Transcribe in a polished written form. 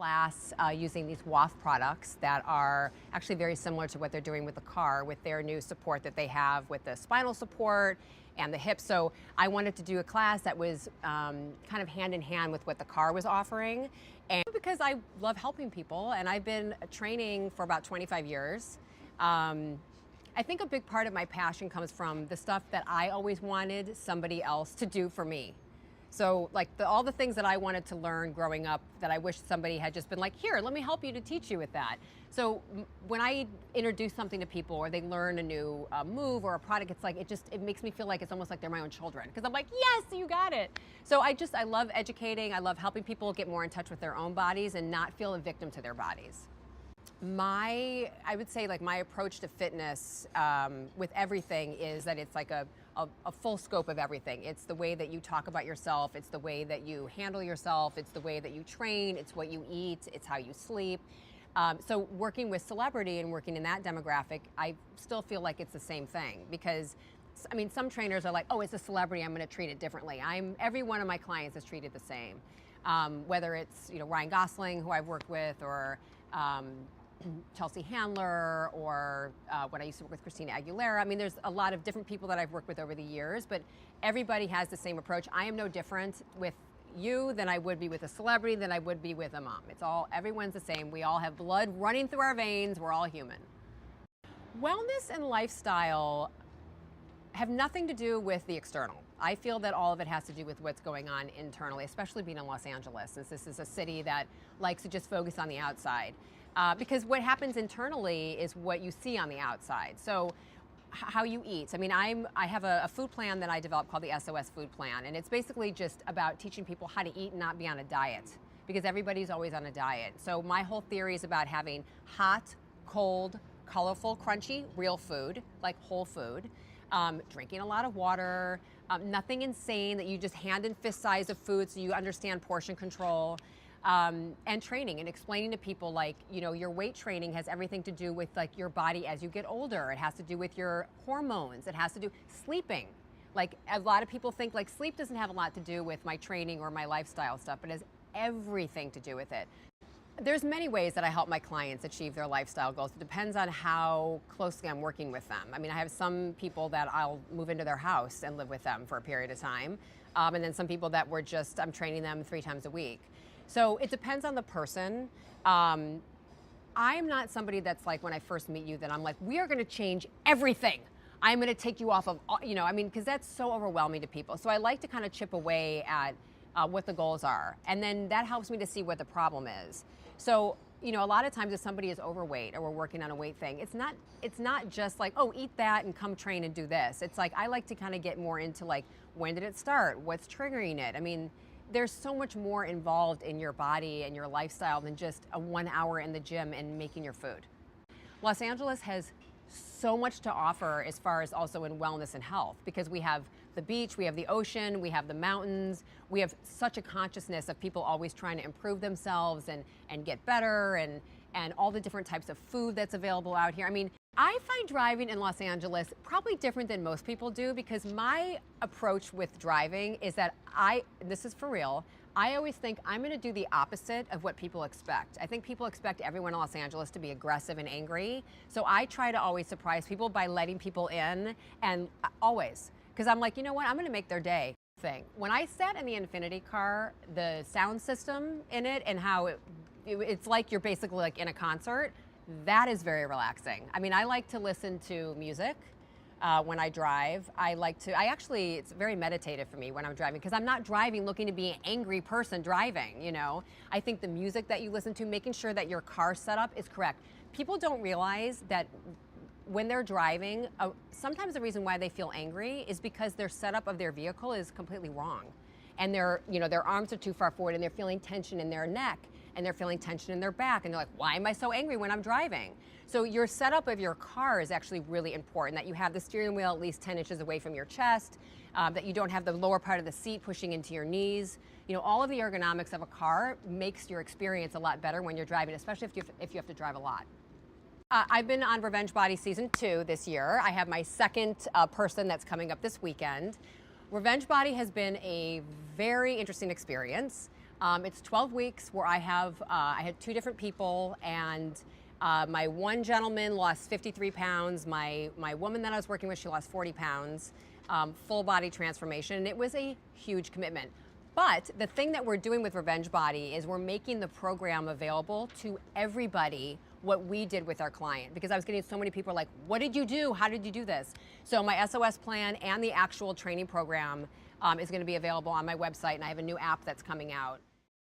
class using these WAF products that are actually very similar to what they're doing with the car with their new support that they have with the spinal support and the hips. So I wanted to do a class that was kind of hand in hand with what the car was offering. And because I love helping people and I've been training for about 25 years, I think a big part of my passion comes from the stuff that I always wanted somebody else to do for me. So like all the things that I wanted to learn growing up that I wish somebody had just been like, here, let me help you to teach you with that. So when I introduce something to people or they learn a new move or a product, it's like, it makes me feel like it's almost like they're my own children. Because I'm like, yes, you got it. So I love educating. I love helping people get more in touch with their own bodies and not feel a victim to their bodies. I would say like my approach to fitness with everything is that it's like a full scope of everything. It's the way that you talk about yourself. It's the way that you handle yourself. It's the way that you train. It's what you eat. It's how you sleep. So working with celebrity and working in that demographic, I still feel like it's the same thing because I mean, some trainers are like, oh, it's a celebrity, I'm going to treat it differently. Every one of my clients is treated the same. Whether it's Ryan Gosling, who I've worked with, or Chelsea Handler, or when I used to work with Christina Aguilera. I mean, there's a lot of different people that I've worked with over the years, but everybody has the same approach. I am no different with you than I would be with a celebrity, than I would be with a mom. Everyone's the same. We all have blood running through our veins. We're all human. Wellness and lifestyle have nothing to do with the external. I feel that all of it has to do with what's going on internally, especially being in Los Angeles, since this is a city that likes to just focus on the outside. Because what happens internally is what you see on the outside. So how you eat. I mean, I have a food plan that I developed called the SOS Food Plan, and it's basically just about teaching people how to eat and not be on a diet, because everybody's always on a diet. So my whole theory is about having hot, cold, colorful, crunchy, real food, like whole food, drinking a lot of water, nothing insane that you just hand and fist size of food so you understand portion control. And training and explaining to people like, your weight training has everything to do with like your body as you get older. It has to do with your hormones. It has to do sleeping. Like a lot of people think like sleep doesn't have a lot to do with my training or my lifestyle stuff, but it has everything to do with it. There's many ways that I help my clients achieve their lifestyle goals. It depends on how closely I'm working with them. I mean, I have some people that I'll move into their house and live with them for a period of time. And then some people that I'm training them 3 times a week. So it depends on the person. I'm not somebody that's like, when I first meet you, that I'm like, we are going to change everything. I'm going to take you off of, because that's so overwhelming to people. So I like to kind of chip away at what the goals are. And then that helps me to see what the problem is. So, a lot of times if somebody is overweight or we're working on a weight thing, it's not just like, oh, eat that and come train and do this. It's like, I like to kind of get more into like, when did it start? What's triggering it? I mean, there's so much more involved in your body and your lifestyle than just a 1 hour in the gym and making your food. Los Angeles has so much to offer as far as also in wellness and health, because we have the beach, we have the ocean, we have the mountains, we have such a consciousness of people always trying to improve themselves and get better, and all the different types of food that's available out here. I mean, I find driving in Los Angeles probably different than most people do, because my approach with driving is that this is for real, I always think I'm going to do the opposite of what people expect. I think people expect everyone in Los Angeles to be aggressive and angry. So I try to always surprise people by letting people in, and always. Because I'm like, you know what, I'm going to make their day thing. When I sat in the INFINITI car, the sound system in it and how it's like you're basically like in a concert, that is very relaxing. I mean, I like to listen to music when I drive. It's very meditative for me when I'm driving, because I'm not driving looking to be an angry person driving, I think the music that you listen to, making sure that your car setup is correct. People don't realize that when they're driving, sometimes the reason why they feel angry is because their setup of their vehicle is completely wrong. And their arms are too far forward, and they're feeling tension in their neck, and they're feeling tension in their back, and they're like, why am I so angry when I'm driving? So your setup of your car is actually really important, that you have the steering wheel at least 10 inches away from your chest, that you don't have the lower part of the seat pushing into your knees. All of the ergonomics of a car makes your experience a lot better when you're driving, especially if you have to drive a lot. I've been on Revenge Body Season 2 this year. I have my second person that's coming up this weekend. Revenge Body has been a very interesting experience. It's 12 weeks where I had 2 different people, and my one gentleman lost 53 pounds. My woman that I was working with, she lost 40 pounds. Full body transformation, and it was a huge commitment. But the thing that we're doing with Revenge Body is we're making the program available to everybody, what we did with our client, because I was getting so many people like, what did you do? How did you do this? So my SOS plan and the actual training program is going to be available on my website, and I have a new app that's coming out.